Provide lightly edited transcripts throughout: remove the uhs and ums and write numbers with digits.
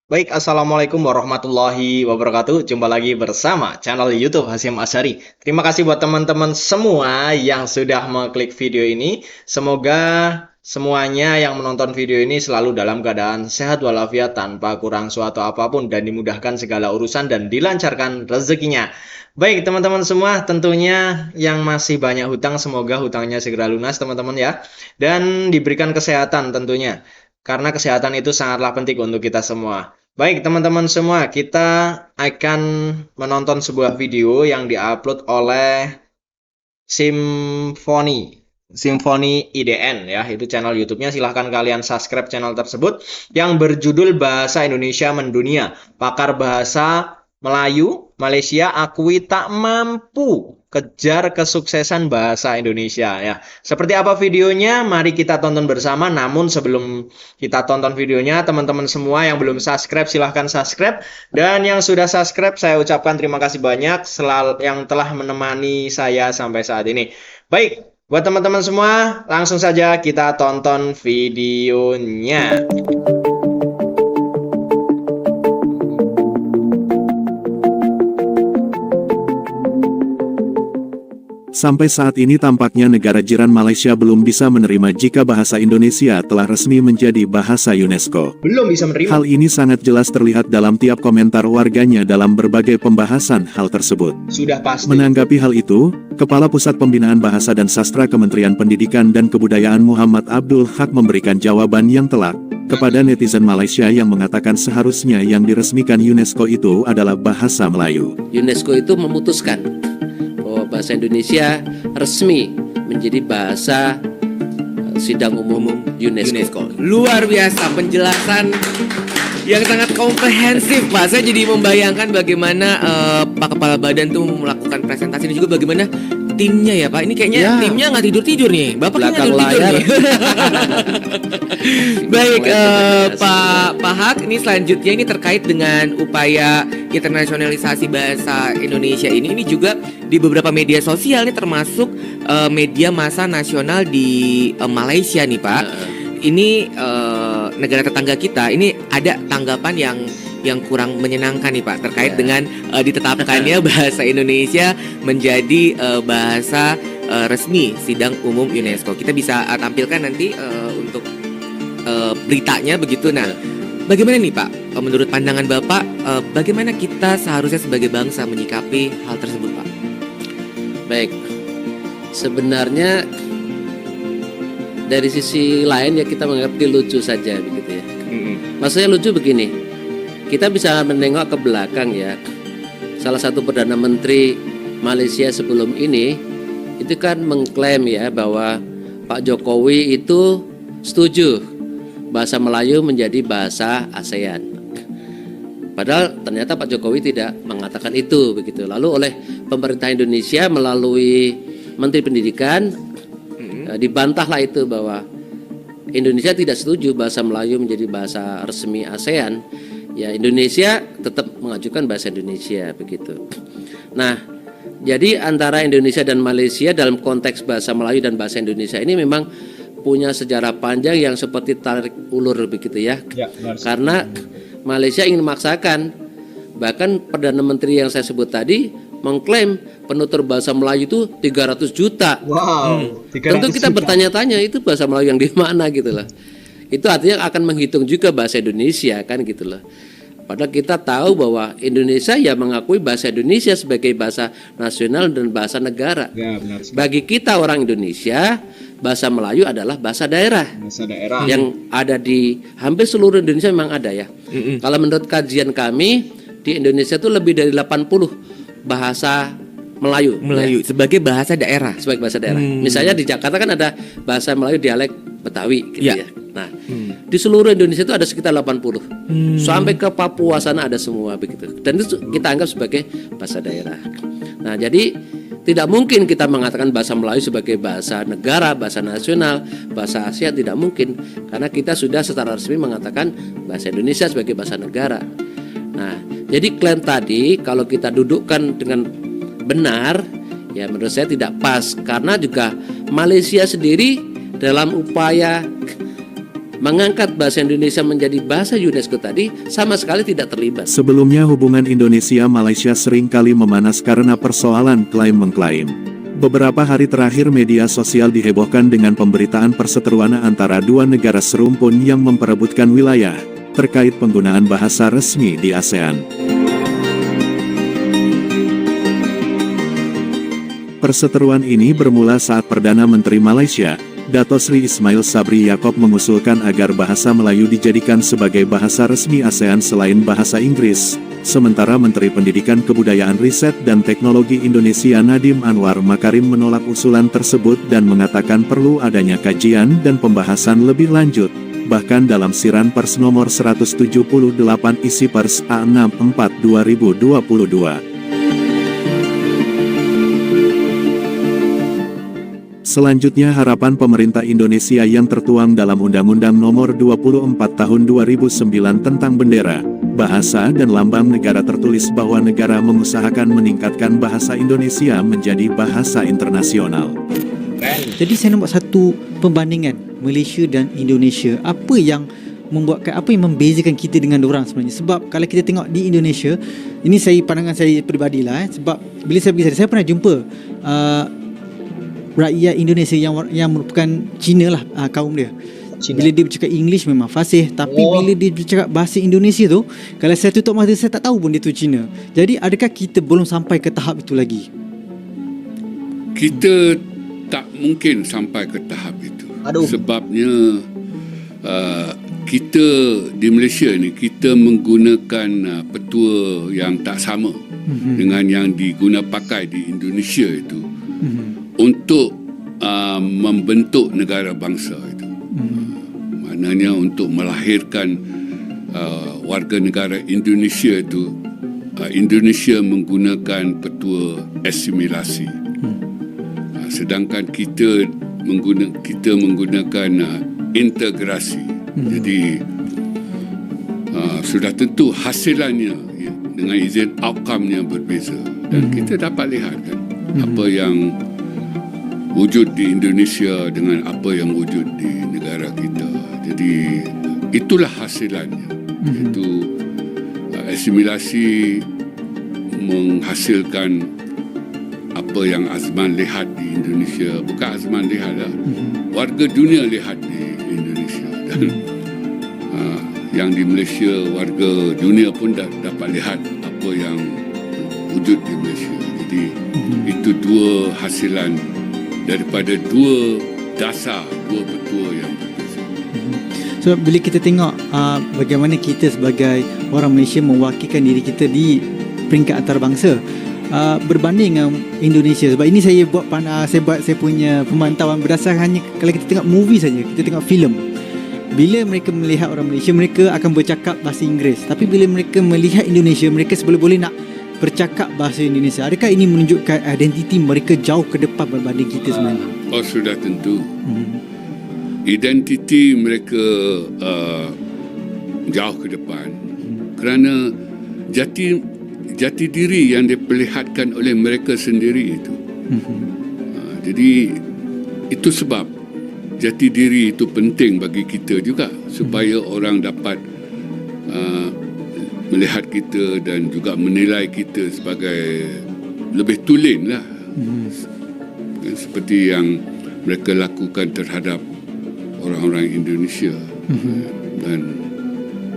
Baik, Assalamualaikum warahmatullahi wabarakatuh. Jumpa lagi bersama channel YouTube Hasyim Asyari. Terima kasih buat teman-teman semua yang sudah mengklik video ini. Semoga semuanya yang menonton video ini selalu dalam keadaan sehat walafiat tanpa kurang suatu apapun dan dimudahkan segala urusan dan dilancarkan rezekinya. Baik, teman-teman semua, tentunya yang masih banyak hutang, semoga hutangnya segera lunas, teman-teman ya. Dan diberikan kesehatan tentunya. Karena kesehatan itu sangatlah penting untuk kita semua. Baik, teman-teman semua, kita akan menonton sebuah video yang diupload oleh Simfoni. Simfoni IDN ya, itu channel YouTube-nya. Silahkan kalian subscribe channel tersebut yang berjudul Bahasa Indonesia Mendunia. Pakar bahasa Melayu Malaysia akui tak mampu kejar kesuksesan bahasa Indonesia ya. Seperti apa videonya? Mari kita tonton bersama. Namun sebelum kita tonton videonya, teman-teman semua yang belum subscribe silahkan subscribe, dan yang sudah subscribe saya ucapkan terima kasih banyak selalu yang telah menemani saya sampai saat ini. Baik, buat teman-teman semua, langsung saja kita tonton videonya. Sampai saat ini tampaknya negara jiran Malaysia belum bisa menerima jika bahasa Indonesia telah resmi menjadi bahasa UNESCO. Belum bisa menerima. Hal ini sangat jelas terlihat dalam tiap komentar warganya dalam berbagai pembahasan hal tersebut. Sudah pasti. Menanggapi hal itu, Kepala Pusat Pembinaan Bahasa dan Sastra Kementerian Pendidikan dan Kebudayaan Muhammad Abdul Haq memberikan jawaban yang telak kepada netizen Malaysia yang mengatakan seharusnya yang diresmikan UNESCO itu adalah bahasa Melayu. UNESCO itu memutuskan bahwa bahasa Indonesia resmi menjadi bahasa sidang umum UNESCO. Luar biasa penjelasan yang sangat komprehensif, Pak. Saya jadi membayangkan bagaimana Pak Kepala Badan tuh melakukan presentasi dan juga bagaimana timnya ya, Pak. Ini kayaknya timnya nggak tidur-tidur nih. Bapak kayaknya nggak tidur-tidur nih. Baik, Pak Haq, ini selanjutnya ini terkait dengan upaya internasionalisasi bahasa Indonesia ini juga di beberapa media sosial nih, termasuk media massa nasional di Malaysia nih, Pak. Ini negara tetangga kita ini ada tanggapan yang kurang menyenangkan nih, Pak, terkait dengan ditetapkannya bahasa Indonesia menjadi bahasa resmi sidang umum UNESCO. Kita bisa tampilkan nanti untuk beritanya begitu. Nah, bagaimana nih, Pak, menurut pandangan Bapak, bagaimana kita seharusnya sebagai bangsa menyikapi hal tersebut, Pak? Baik, sebenarnya dari sisi lain ya kita menganggap dia lucu saja begitu ya. Maksudnya lucu begini, kita bisa menengok ke belakang ya. Salah satu Perdana Menteri Malaysia sebelum ini itu kan mengklaim ya bahwa Pak Jokowi itu setuju bahasa Melayu menjadi bahasa ASEAN. Padahal ternyata Pak Jokowi tidak mengatakan itu begitu. Lalu oleh pemerintah Indonesia melalui Menteri Pendidikan dibantahlah itu bahwa Indonesia tidak setuju bahasa Melayu menjadi bahasa resmi ASEAN. Ya, Indonesia tetap mengajukan bahasa Indonesia begitu. Nah, jadi antara Indonesia dan Malaysia dalam konteks bahasa Melayu dan bahasa Indonesia ini memang punya sejarah panjang yang seperti tarik ulur begitu ya. Karena Malaysia ingin memaksakan, bahkan Perdana Menteri yang saya sebut tadi mengklaim penutur bahasa Melayu itu 300 juta. Wow, 300 Tentu kita juta. bertanya-tanya itu bahasa Melayu yang di mana gitu loh. Itu artinya akan menghitung juga bahasa Indonesia kan gitu loh. Padahal kita tahu bahwa Indonesia ya mengakui bahasa Indonesia sebagai bahasa nasional dan bahasa negara. Ya, benar sekali. Bagi kita orang Indonesia, bahasa Melayu adalah bahasa daerah. Bahasa daerah. Yang ada di hampir seluruh Indonesia memang ada ya. Kalau menurut kajian kami di Indonesia itu lebih dari 80 bahasa Melayu Sebagai bahasa daerah. sebagai bahasa daerah. Misalnya di Jakarta kan ada bahasa Melayu dialek Betawi gitu ya. Nah, di seluruh Indonesia itu ada sekitar 80. Sampai ke Papua sana ada semua begitu. Dan itu kita anggap sebagai bahasa daerah. Nah, jadi tidak mungkin kita mengatakan bahasa Melayu sebagai bahasa negara, bahasa nasional, bahasa Asia, tidak mungkin. Karena kita sudah secara resmi mengatakan bahasa Indonesia sebagai bahasa negara. Nah, jadi klaim tadi kalau kita dudukkan dengan benar, ya menurut saya tidak pas. Karena juga Malaysia sendiri dalam upaya mengangkat bahasa Indonesia menjadi bahasa UNESCO tadi sama sekali tidak terlibat. Sebelumnya hubungan Indonesia-Malaysia sering kali memanas karena persoalan klaim-mengklaim. Beberapa hari terakhir media sosial dihebohkan dengan pemberitaan perseteruan antara dua negara serumpun yang memperebutkan wilayah terkait penggunaan bahasa resmi di ASEAN. Perseteruan ini bermula saat Perdana Menteri Malaysia, Dato Sri Ismail Sabri Yaakob mengusulkan agar bahasa Melayu dijadikan sebagai bahasa resmi ASEAN selain bahasa Inggris. Sementara Menteri Pendidikan Kebudayaan Riset dan Teknologi Indonesia Nadiem Anwar Makarim menolak usulan tersebut dan mengatakan perlu adanya kajian dan pembahasan lebih lanjut. Bahkan dalam siaran pers nomor 178 isi pers A64 2022. Selanjutnya harapan pemerintah Indonesia yang tertuang dalam Undang-Undang Nomor 24 Tahun 2009 tentang bendera, bahasa dan lambang negara tertulis bahwa negara mengusahakan meningkatkan bahasa Indonesia menjadi bahasa internasional. Jadi saya nampak satu pembandingan Malaysia dan Indonesia. Apa yang membezakan kita dengan orang sebenarnya? Sebab kalau kita tengok di Indonesia, ini pandangan saya peribadilah, sebab bila saya pergi sana, saya pernah jumpa rakyat Indonesia yang merupakan Cina lah, kaum dia. Cina. Bila dia bercakap English memang fasih, tapi bila dia bercakap bahasa Indonesia tu, kalau saya tutup mata saya tak tahu pun dia tu Cina. Jadi adakah kita belum sampai ke tahap itu lagi? Kita tak mungkin sampai ke tahap itu. Sebabnya kita di Malaysia ni kita menggunakan petua yang tak sama dengan yang pakai di Indonesia itu untuk membentuk negara bangsa itu. Maknanya untuk melahirkan warga negara Indonesia itu, Indonesia menggunakan petua asimilasi. Sedangkan kita menggunakan integrasi. Jadi sudah tentu hasilannya dengan izin outcome-nya berbeza. Dan kita dapat lihat kan apa yang wujud di Indonesia dengan apa yang wujud di negara kita. Jadi itulah hasilannya. Iaitu asimilasi menghasilkan apa yang Azman lihat di Indonesia. Bukan Azman lihat lah, warga dunia lihat di Indonesia. Dan yang di Malaysia, warga dunia pun dapat lihat apa yang wujud di Malaysia. Jadi itu dua hasilan daripada dua dasar, dua petua yang berbeza. So bila kita tengok bagaimana kita sebagai orang Malaysia mewakilkan diri kita di peringkat antarabangsa, berbanding dengan Indonesia, sebab ini saya buat saya punya pemantauan berdasarkan hanya kalau kita tengok movie saja, kita tengok filem. Bila mereka melihat orang Malaysia, mereka akan bercakap bahasa Inggeris. Tapi bila mereka melihat Indonesia, mereka seboleh-boleh nak bercakap bahasa Indonesia. Adakah ini menunjukkan identiti mereka jauh ke depan berbanding kita sebenarnya? Oh, sudah tentu. Identiti mereka jauh ke depan. Kerana jati diri yang diperlihatkan oleh mereka sendiri itu. Jadi itu sebab jati diri itu penting bagi kita juga, supaya orang dapat melihat kita dan juga menilai kita sebagai lebih tulen lah. Seperti yang mereka lakukan terhadap orang-orang Indonesia. Dan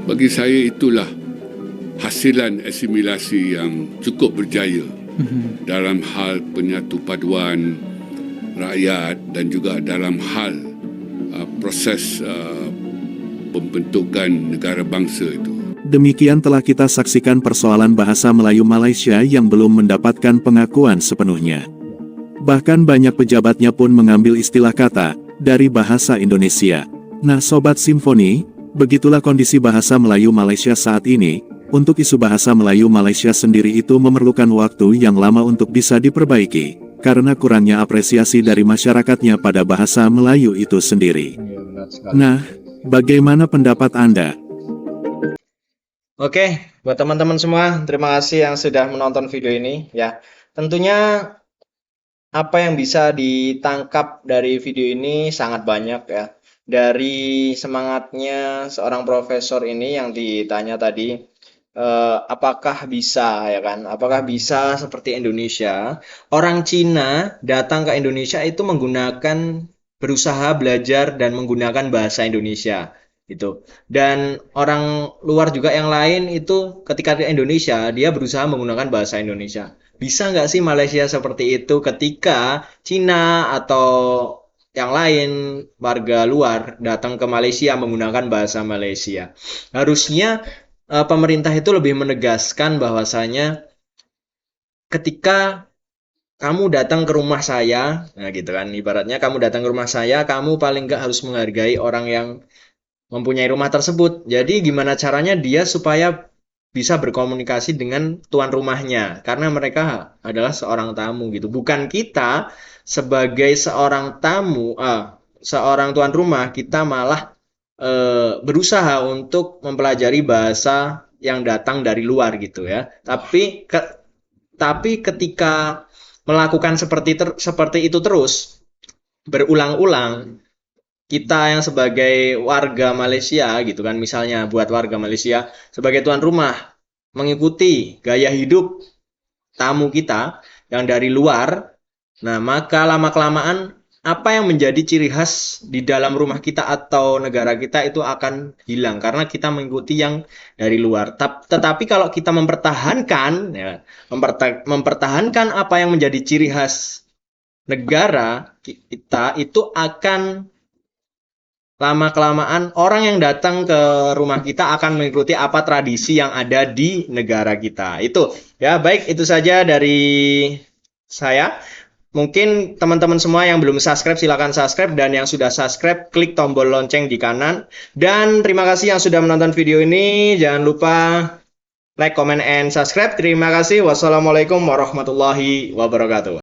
bagi saya itulah hasilan asimilasi yang cukup berjaya dalam hal penyatu paduan rakyat dan juga dalam hal proses pembentukan negara bangsa itu. Demikian telah kita saksikan persoalan bahasa Melayu Malaysia yang belum mendapatkan pengakuan sepenuhnya. Bahkan banyak pejabatnya pun mengambil istilah kata dari bahasa Indonesia. Nah Sobat Simfoni, begitulah kondisi bahasa Melayu Malaysia saat ini. Untuk isu bahasa Melayu Malaysia sendiri itu memerlukan waktu yang lama untuk bisa diperbaiki, karena kurangnya apresiasi dari masyarakatnya pada bahasa Melayu itu sendiri. Nah, bagaimana pendapat Anda? Oke, buat teman-teman semua, terima kasih yang sudah menonton video ini ya. Tentunya apa yang bisa ditangkap dari video ini sangat banyak ya. dari semangatnya seorang profesor ini yang ditanya tadi, apakah bisa ya kan? Apakah bisa seperti Indonesia? Orang Cina datang ke Indonesia itu berusaha belajar dan menggunakan bahasa Indonesia gitu. Dan orang luar juga yang lain itu ketika ke Indonesia dia berusaha menggunakan bahasa Indonesia. Bisa nggak sih Malaysia seperti itu ketika Cina atau yang lain warga luar datang ke Malaysia menggunakan bahasa Malaysia? Harusnya pemerintah itu lebih menegaskan bahwasanya ketika kamu datang ke rumah saya, nah gitu kan, ibaratnya kamu datang ke rumah saya, kamu paling nggak harus menghargai orang yang mempunyai rumah tersebut. Jadi gimana caranya dia supaya bisa berkomunikasi dengan tuan rumahnya, karena mereka adalah seorang tamu gitu. Bukan kita sebagai seorang tamu, seorang tuan rumah, kita malah berusaha untuk mempelajari bahasa yang datang dari luar gitu ya. Tapi ketika melakukan seperti itu terus berulang-ulang, kita yang sebagai warga Malaysia gitu kan, misalnya buat warga Malaysia sebagai tuan rumah mengikuti gaya hidup tamu kita yang dari luar, nah maka lama-kelamaan apa yang menjadi ciri khas di dalam rumah kita atau negara kita itu akan hilang karena kita mengikuti yang dari luar. Tetapi kalau kita mempertahankan ya, mempertahankan apa yang menjadi ciri khas negara kita, itu akan lama-kelamaan orang yang datang ke rumah kita akan mengikuti apa tradisi yang ada di negara kita. Itu ya, baik, itu saja dari saya. Mungkin teman-teman semua yang belum subscribe silakan subscribe, dan yang sudah subscribe klik tombol lonceng di kanan. Dan terima kasih yang sudah menonton video ini. Jangan lupa like, comment, and subscribe. Terima kasih. Wassalamualaikum warahmatullahi wabarakatuh.